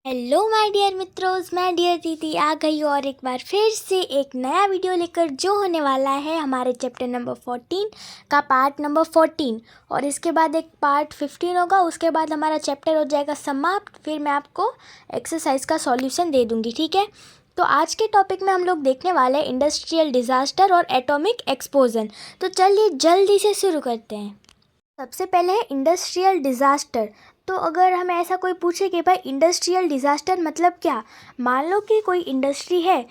Hello my dear मित्रों, मैं dear दीदी आ गई और एक बार फिर से एक नया वीडियो लेकर जो होने वाला है हमारे चैप्टर नंबर 14 का पार्ट नंबर 14 और इसके बाद एक पार्ट 15 होगा। उसके बाद हमारा चैप्टर हो जाएगा समाप्त। फिर मैं आपको एक्सरसाइज का सॉल्यूशन दे दूँगी, ठीक है। तो आज के टॉपिक में हम लोग देखने वाले हैं इंडस्ट्रियल डिज़ास्टर और एटॉमिक एक्सप्लोजन। तो चलिए जल्दी से शुरू करते हैं। सबसे पहले है इंडस्ट्रियल डिज़ास्टर। तो अगर हमें ऐसा कोई पूछे कि भाई इंडस्ट्रियल डिज़ास्टर मतलब क्या, मान लो कि कोई इंडस्ट्री है।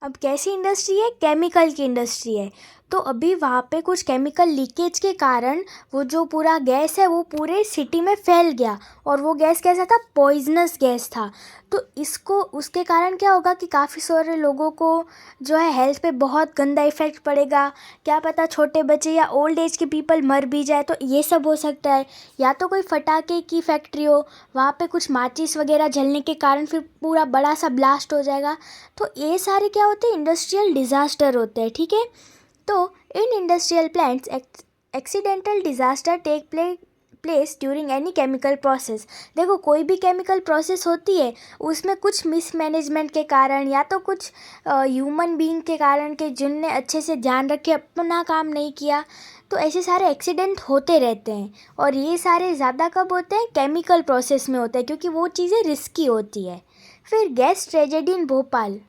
अब कैसी इंडस्ट्री है? केमिकल की इंडस्ट्री है। तो अभी वहाँ पे कुछ केमिकल लीकेज के कारण वो जो पूरा गैस है वो पूरे सिटी में फैल गया और वो गैस कैसा था? पॉइजनस गैस था। तो इसको उसके कारण क्या होगा कि काफ़ी सारे लोगों को जो है हेल्थ पे बहुत गंदा इफ़ेक्ट पड़ेगा। क्या पता छोटे बच्चे या ओल्ड एज के पीपल मर भी जाए, तो ये सब हो सकता है। या तो कोई फटाके की फैक्ट्री हो, वहाँ पे कुछ माचिस वगैरह जलने के कारण फिर पूरा बड़ा सा ब्लास्ट हो जाएगा। तो ये सारे क्या होते हैं? इंडस्ट्रियल डिज़ास्टर होते हैं, ठीक है। तो in industrial plants accidental disaster take place during any chemical process. देखो, कोई भी केमिकल प्रोसेस होती है उसमें कुछ मिसमैनेजमेंट के कारण या तो कुछ ह्यूमन बीइंग के कारण के जिनने अच्छे से ध्यान रखे अपना काम नहीं किया, तो ऐसे सारे एक्सीडेंट होते रहते हैं। और ये सारे ज़्यादा कब होते हैं? केमिकल प्रोसेस में होते हैं, क्योंकि वो चीज़ें रिस्की होती है। फिर gas tragedy in Bhopal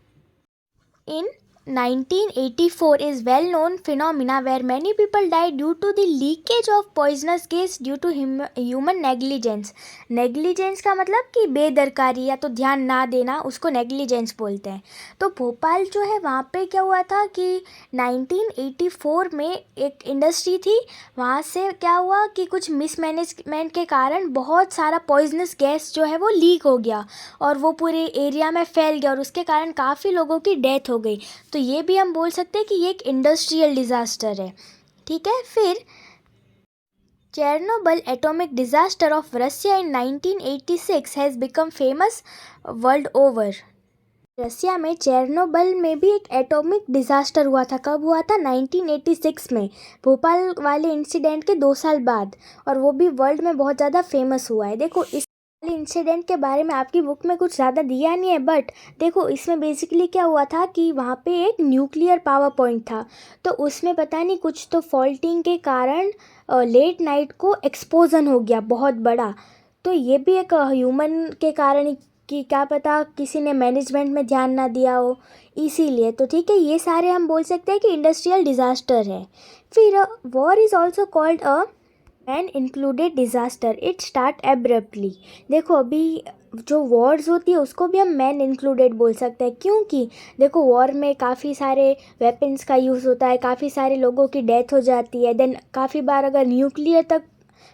in 1984 is well known phenomena where many people died due to the leakage of poisonous gas due to human negligence। Negligence का मतलब कि बेदरकारी या तो ध्यान ना देना, उसको नेग्लिजेंस बोलते हैं। तो भोपाल जो है वहाँ पे क्या हुआ था कि 1984 में एक इंडस्ट्री थी, वहाँ से क्या हुआ कि कुछ मिसमैनेजमेंट के कारण बहुत सारा पॉइजनस गैस जो है वो लीक हो गया और वो पूरे एरिया में फैल गया और उसके कारण काफ़ी लोगों की डेथ हो गई। तो ये भी हम बोल सकते हैं कि ये एक इंडस्ट्रियल डिज़ास्टर है, ठीक है। फिर Chernobyl atomic disaster of Russia in 1986 has become famous world over. Russia में चेरनोबिल में भी एक एटॉमिक डिज़ास्टर हुआ था। कब हुआ था? 1986 में, भोपाल वाले इंसिडेंट के 2 साल बाद, और वो भी वर्ल्ड में बहुत ज़्यादा फेमस हुआ है। देखो, इस इंसिडेंट के बारे में आपकी बुक में कुछ ज़्यादा दिया नहीं है, बट देखो इसमें बेसिकली क्या हुआ था कि वहाँ पे एक न्यूक्लियर पावर पॉइंट था। तो उसमें पता नहीं कुछ तो फॉल्टिंग के कारण लेट नाइट को एक्सप्लोजन हो गया बहुत बड़ा। तो ये भी एक ह्यूमन के कारण ही, कि क्या पता किसी ने मैनेजमेंट में ध्यान ना दिया हो, इसीलिए। तो ठीक है, ये सारे हम बोल सकते हैं कि इंडस्ट्रियल डिज़ास्टर है। फिर war is also called a man included disaster, it start abruptly. देखो, अभी जो वॉर्स होती है उसको भी हम मैन इंक्लूडेड बोल सकते हैं, क्योंकि देखो वॉर में काफ़ी सारे वेपन्स का यूज़ होता है, काफ़ी सारे लोगों की डेथ हो जाती है। देन काफ़ी बार अगर न्यूक्लियर तक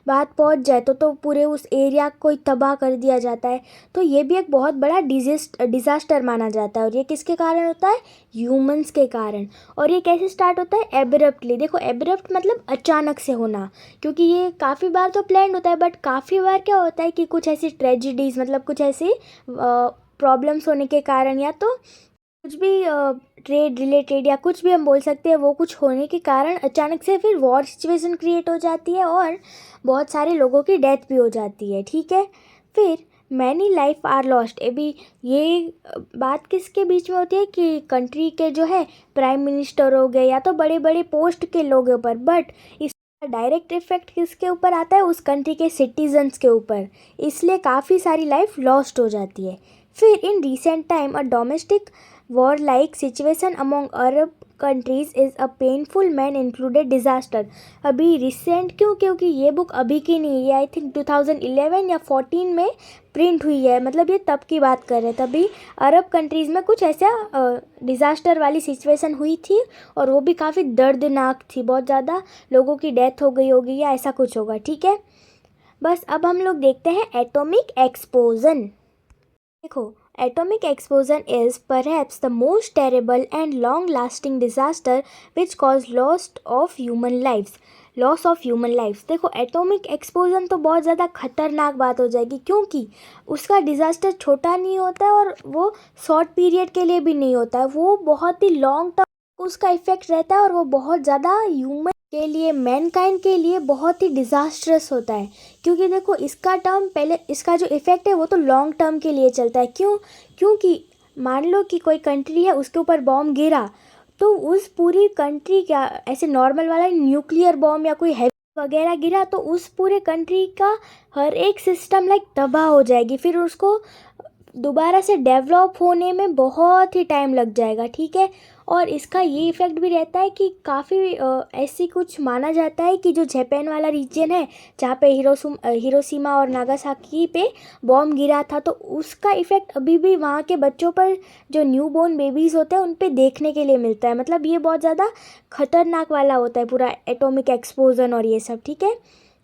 बात पहुंच जाए तो पूरे उस एरिया को ही तबाह कर दिया जाता है। तो ये भी एक बहुत बड़ा डिज़ास्टर माना जाता है। और ये किसके कारण होता है? ह्यूमंस के कारण। और ये कैसे स्टार्ट होता है? एब्रप्टली। देखो, एब्रप्ट मतलब अचानक से होना, क्योंकि ये काफ़ी बार तो प्लान्ड होता है, बट काफ़ी बार क्या होता है कि कुछ ऐसी ट्रेजिडीज़, मतलब कुछ ऐसी प्रॉब्लम्स होने के कारण, या तो कुछ भी ट्रेड रिलेटेड या कुछ भी हम बोल सकते हैं, वो कुछ होने के कारण अचानक से फिर वॉर सिचुएशन क्रिएट हो जाती है और बहुत सारे लोगों की डेथ भी हो जाती है, ठीक है। फिर मैनी लाइफ आर लॉस्ट। अभी ये बात किसके बीच में होती है कि कंट्री के जो है प्राइम मिनिस्टर हो गए या तो बड़े बड़े पोस्ट के लोगों ऊपर, बट इसका डायरेक्ट इफेक्ट किसके ऊपर आता है? उस कंट्री के सिटीजन्स के ऊपर, इसलिए काफ़ी सारी लाइफ लॉस्ट हो जाती है। फिर in recent time a domestic वॉर-like situation among Arab countries is a painful man included disaster। अभी रिसेंट क्यों? क्योंकि ये बुक अभी की नहीं है, ये आई थिंक 2011 या 14 में प्रिंट हुई है। मतलब ये तब की बात कर रहे हैं, तभी अरब कंट्रीज़ में कुछ ऐसा डिज़ास्टर वाली सिचुएशन हुई थी और वो भी काफ़ी दर्दनाक थी, बहुत ज़्यादा लोगों की डेथ हो गई होगी या ऐसा कुछ होगा, ठीक है। बस अब हम लोग देखते हैं एटॉमिक एक्सप्लोजन। देखो, atomic explosion is perhaps the most terrible and long-lasting disaster which caused loss of human lives। देखो, एटॉमिक एक्सप्लोजन तो बहुत ज़्यादा खतरनाक बात हो जाएगी, क्योंकि उसका डिज़ास्टर छोटा नहीं होता है और वो शॉर्ट पीरियड के लिए भी नहीं होता है, वो बहुत ही लॉन्ग टर्म उसका इफेक्ट रहता है और वो बहुत ज़्यादा ह्यूमन के लिए, मैनकाइंड के लिए बहुत ही डिज़ास्ट्रस होता है। क्योंकि देखो इसका टर्म पहले, इसका जो इफ़ेक्ट है वो तो लॉन्ग टर्म के लिए चलता है। क्यों? क्योंकि मान लो कि कोई कंट्री है, उसके ऊपर बॉम्ब गिरा, तो उस पूरी कंट्री का, ऐसे नॉर्मल वाला न्यूक्लियर बॉम्ब या कोई हैवी वगैरह गिरा, तो उस पूरे कंट्री का हर एक सिस्टम लाइक तबाह हो जाएगी। फिर उसको दोबारा से डेवलप होने में बहुत ही टाइम लग जाएगा, ठीक है। और इसका ये इफ़ेक्ट भी रहता है कि काफ़ी ऐसी कुछ माना जाता है कि जो जापान वाला रीजन है, जहाँ पे हिरोशिमा और नागासाकी पे बॉम्ब गिरा था, तो उसका इफ़ेक्ट अभी भी वहाँ के बच्चों पर, जो न्यू बोर्न बेबीज़ होते हैं, उन पे देखने के लिए मिलता है। मतलब ये बहुत ज़्यादा खतरनाक वाला होता है पूरा एटॉमिक एक्सप्लोजन और ये सब, ठीक है।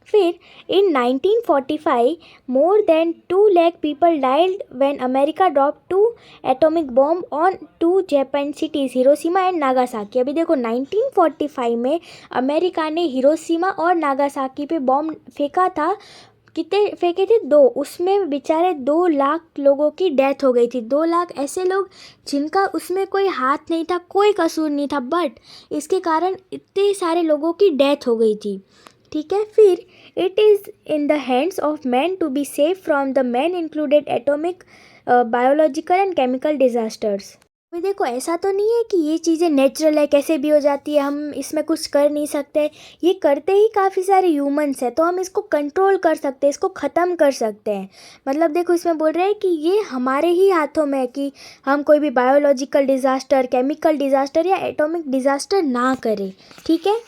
फिर in 1945 more than 2 lakh people died when America dropped 2 atomic bomb on 2 Japan cities, Hiroshima and Nagasaki. अभी देखो 1945 में अमेरिका ने हिरोशिमा और नागासाकी पे बॉम्ब फेंका था। कितने फेंके थे? 2। उसमें बेचारे 2 लाख लोगों की डेथ हो गई थी। 2 लाख ऐसे लोग जिनका उसमें कोई हाथ नहीं था, कोई कसूर नहीं था, बट इसके कारण इतने सारे लोगों की डेथ हो गई थी, ठीक है। फिर it is in the hands of man to be safe from the man included atomic, biological and chemical disasters. अभी देखो ऐसा तो नहीं है कि ये चीज़ें नेचुरल है, कैसे भी हो जाती है, हम इसमें कुछ कर नहीं सकते। ये करते ही काफ़ी सारे ह्यूमंस हैं, तो हम इसको कंट्रोल कर सकते हैं, इसको ख़त्म कर सकते हैं। मतलब देखो इसमें बोल रहे हैं कि ये हमारे ही हाथों में है कि हम कोई भी बायोलॉजिकल डिज़ास्टर, केमिकल डिज़ास्टर या एटॉमिक डिज़ास्टर ना करें, ठीक है।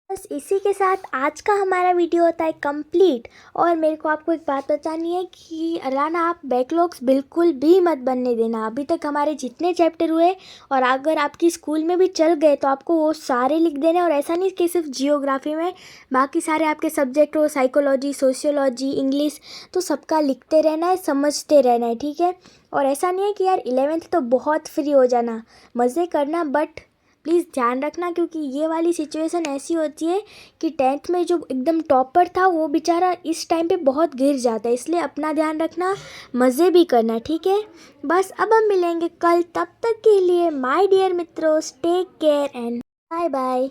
बस इसी के साथ आज का हमारा वीडियो होता है कंप्लीट। और मेरे को आपको एक बात बतानी है कि अलाना, आप बैकलॉग्स बिल्कुल भी मत बनने देना। अभी तक हमारे जितने चैप्टर हुए, और अगर आपकी स्कूल में भी चल गए, तो आपको वो सारे लिख देने। और ऐसा नहीं कि सिर्फ जियोग्राफी में, बाकी सारे आपके सब्जेक्ट हो, साइकोलॉजी, सोशियोलॉजी, इंग्लिश, तो सबका लिखते रहना है, समझते रहना है, ठीक है। और ऐसा नहीं है कि यार 11th तो बहुत फ्री हो जाना, मज़े करना, बट प्लीज़ ध्यान रखना, क्योंकि ये वाली सिचुएशन ऐसी होती है कि 10th में जो एकदम टॉपर था, वो बेचारा इस टाइम पे बहुत गिर जाता है। इसलिए अपना ध्यान रखना, मज़े भी करना, ठीक है। बस अब हम मिलेंगे कल, तब तक के लिए माय डियर मित्रों, take care and bye bye.